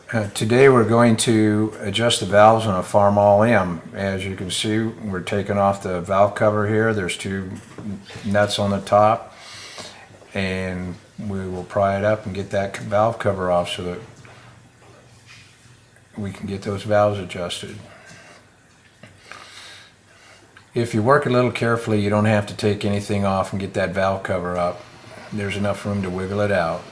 Today we're going to adjust the valves on a Farmall M. As you can see, we're taking off the valve cover here. There's two nuts on the top, and we will pry it up and get that valve cover off so that we can get those valves adjusted. If you work a little carefully, you don't have to take anything off and get that valve cover up. There's enough room to wiggle it out.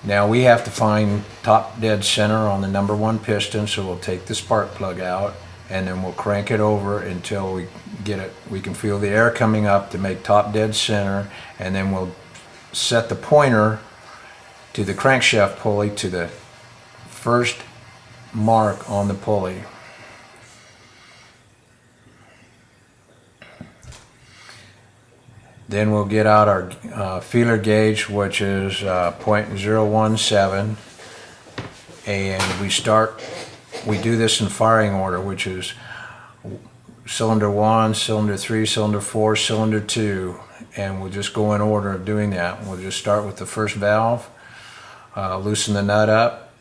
Now we have to find top dead center on the number one piston, so we'll take the spark plug out and then we'll crank it over until we get it. We can feel the air coming up to make top dead center, and then we'll set the pointer to the crankshaft pulley to the first mark on the pulley. Then we'll get out our feeler gauge, which is .017, and we do this in firing order, which is cylinder 1, cylinder 3, cylinder 4, cylinder 2, and we'll just go in order of doing that. We'll just start with the first valve, loosen the nut up,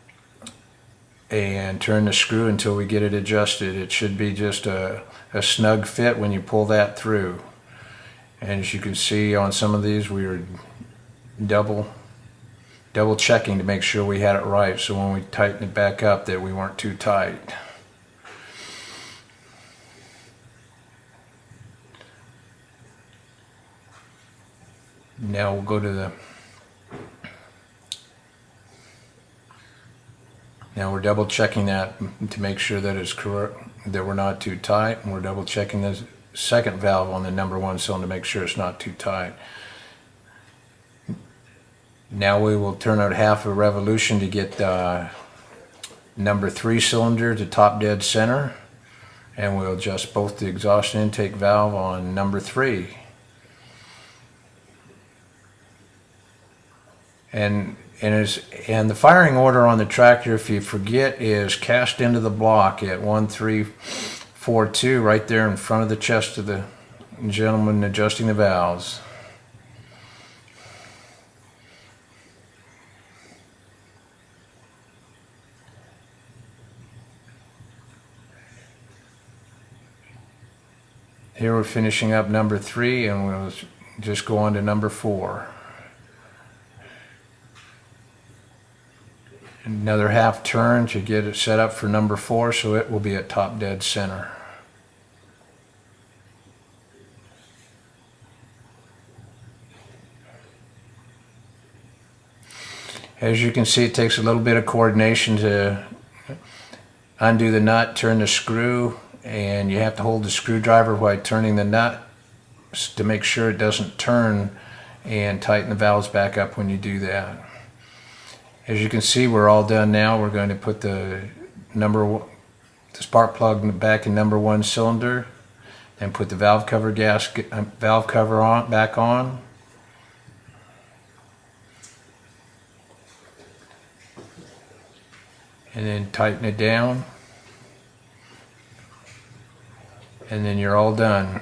and turn the screw until we get it adjusted. It should be just a snug fit when you pull that through. And as you can see on some of these, we were double checking to make sure we had it right, so when we tighten it back up that we weren't too tight. Now we'll go to the Now we're double checking that to make sure that it's correct, that we're not too tight, and we're double checking the second valve on the number one cylinder to make sure it's not too tight. Now we will turn out half a revolution to get number 3 cylinder to top dead center, and we'll adjust both the exhaust and intake valve on number 3. And the firing order on the tractor, if you forget, is cast into the block at 1342, right there in front of the chest of the gentleman adjusting the valves. Here we're finishing up number 3, and we'll just go on to number 4. Another half turn to get it set up for number 4, so it will be at top dead center. As you can see, it takes a little bit of coordination to undo the nut, turn the screw, and you have to hold the screwdriver while turning the nut to make sure it doesn't turn, and tighten the valves back up when you do that. As you can see, we're all done now. We're going to put the spark plug back in number 1 cylinder, and put the valve cover back on. And then tighten it down. And then you're all done.